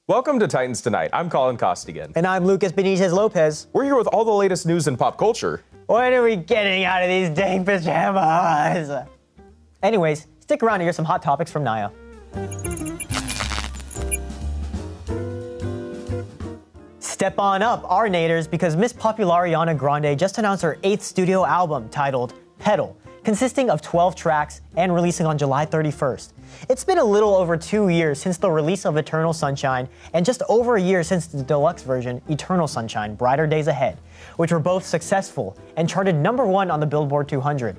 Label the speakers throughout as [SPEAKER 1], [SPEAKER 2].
[SPEAKER 1] Welcome to Titans Tonight. I'm Colin Costigan.
[SPEAKER 2] And I'm Lucas Benitez Lopez.
[SPEAKER 1] We're here with all the latest news in pop culture.
[SPEAKER 2] When are we getting out of these dang pajamas? Anyways, stick around to hear some hot topics from Naya. Step on up, R-nators, because Miss Popular Ariana Grande just announced her 8th studio album titled Pedal, consisting of 12 tracks and releasing on July 31st. It's been a little over 2 years since the release of Eternal Sunshine and just over a year since the deluxe version, Eternal Sunshine, Brighter Days Ahead, which were both successful and charted #1 on the Billboard 200.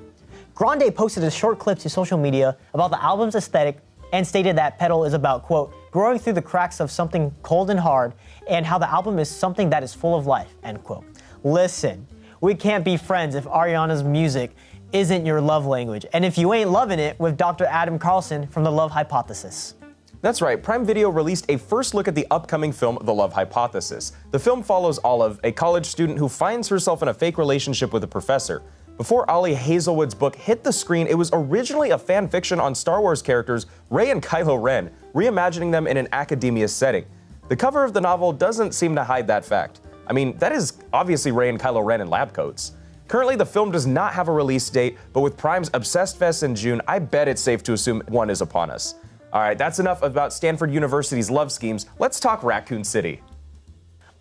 [SPEAKER 2] Grande posted a short clip to social media about the album's aesthetic and stated that Pedal is about, quote, growing through the cracks of something cold and hard, and how the album is something that is full of life, end quote. Listen, we can't be friends if Ariana's music isn't your love language, and if you ain't loving it with Dr. Adam Carlson from The Love Hypothesis.
[SPEAKER 1] That's right, Prime Video released a first look at the upcoming film The Love Hypothesis. The film follows Olive, a college student who finds herself in a fake relationship with a professor. Before Ollie Hazelwood's book hit the screen, it was originally a fan fiction on Star Wars characters Rey and Kylo Ren, reimagining them in an academia setting. The cover of the novel doesn't seem to hide that fact. I mean, that is obviously Rey and Kylo Ren in lab coats. Currently, the film does not have a release date, but with Prime's Obsessed Fest in June, I bet it's safe to assume one is upon us. All right, that's enough about Stanford University's love schemes. Let's talk Raccoon City.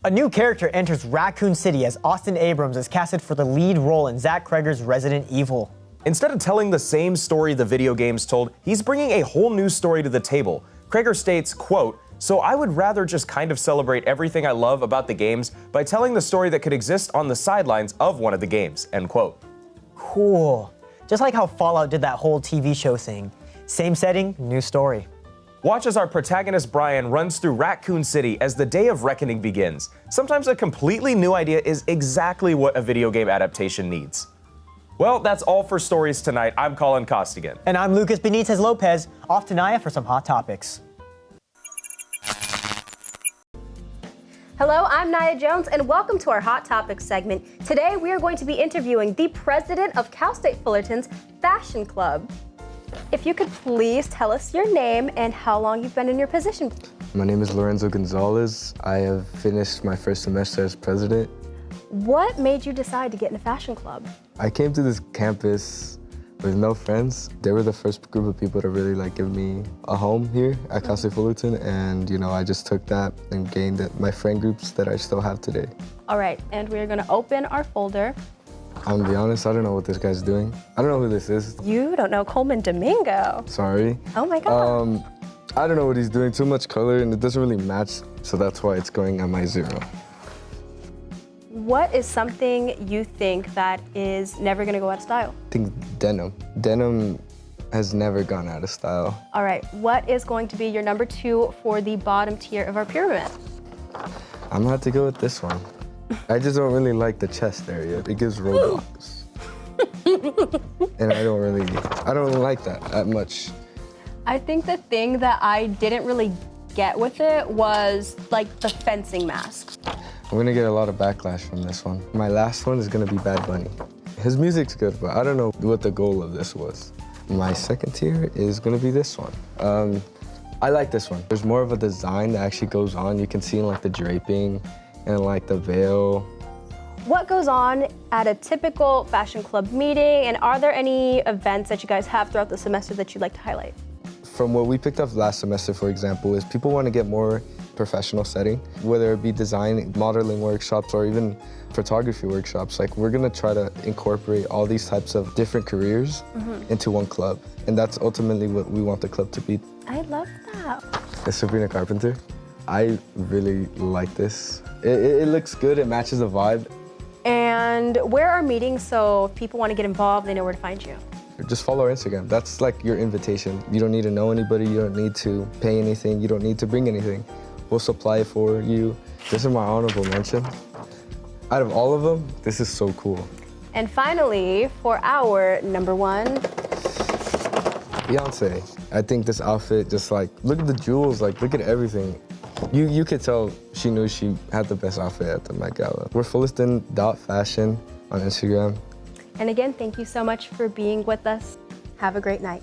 [SPEAKER 2] A new character enters Raccoon City as Austin Abrams is casted for the lead role in Zack Cregger's Resident Evil. Instead of telling the same story the video games told, he's bringing a whole new story to the table. Cregger states, quote, "So I would rather just kind of celebrate everything I love about the games by telling the story that could exist on the sidelines of one of the games," end quote. Cool. Just like how Fallout did that whole TV show thing. Same setting, new story. Watch as our protagonist Brian runs through Raccoon City as the day of reckoning begins. Sometimes a completely new idea is exactly what a video game adaptation needs. Well, that's all for Stories Tonight. I'm Colin Costigan. And I'm Lucas Benitez Lopez. Off to Naya for some hot topics.
[SPEAKER 3] Hello, I'm Naya Jones, and welcome to our Hot Topics segment. Today, we are going to be interviewing the president of Cal State Fullerton's Fashion Club. If you could please tell us your name and how long you've been in your position.
[SPEAKER 4] My name is Lorenzo Gonzalez. I have finished my first semester as president.
[SPEAKER 3] What made you decide to get in a fashion club?
[SPEAKER 4] I came to this campus with no friends. They were the first group of people to really give me a home here at Cal State Fullerton, and I just took that and gained my friend groups that I still have today.
[SPEAKER 3] All right, and we're gonna open our folder.
[SPEAKER 4] I'm gonna be honest, I don't know what this guy's doing. I don't know who this is.
[SPEAKER 3] You don't know Coleman Domingo.
[SPEAKER 4] Sorry.
[SPEAKER 3] Oh my God.
[SPEAKER 4] I don't know what he's doing. Too much color and it doesn't really match, so that's why it's going at my 0.
[SPEAKER 3] What is something you think that is never gonna go out of style?
[SPEAKER 4] I think denim. Denim has never gone out of style.
[SPEAKER 3] All right, what is going to be your number 2 for the bottom tier of our pyramid?
[SPEAKER 4] I'm gonna have to go with this one. I just don't really like the chest area. It gives Roblox. And I don't like that much.
[SPEAKER 3] I think the thing that I didn't really get with it was the fencing mask.
[SPEAKER 4] I'm gonna get a lot of backlash from this one. My last one is gonna be Bad Bunny. His music's good, but I don't know what the goal of this was. My second tier is gonna be this one. I like this one. There's more of a design that actually goes on. You can see in the draping and the veil.
[SPEAKER 3] What goes on at a typical fashion club meeting, and are there any events that you guys have throughout the semester that you'd like to highlight?
[SPEAKER 4] From what we picked up last semester, for example, is people want to get more professional setting, whether it be design, modeling workshops, or even photography workshops. We're gonna try to incorporate all these types of different careers into one club. And that's ultimately what we want the club to be.
[SPEAKER 3] I love that.
[SPEAKER 4] The Sabrina Carpenter. I really like this. It looks good, it matches the vibe.
[SPEAKER 3] And where are meetings, so if people want to get involved, they know where to find you?
[SPEAKER 4] Just follow our Instagram. That's your invitation. You don't need to know anybody, you don't need to pay anything, you don't need to bring anything. We'll supply it for you. This is my honorable mention. Out of all of them, this is so cool.
[SPEAKER 3] And finally, for our number 1.
[SPEAKER 4] Beyonce. I think this outfit, just look at the jewels, look at everything. You could tell she knew she had the best outfit at the Met Gala. We're Fullerton.fashion on Instagram.
[SPEAKER 3] And again, thank you so much for being with us. Have a great night.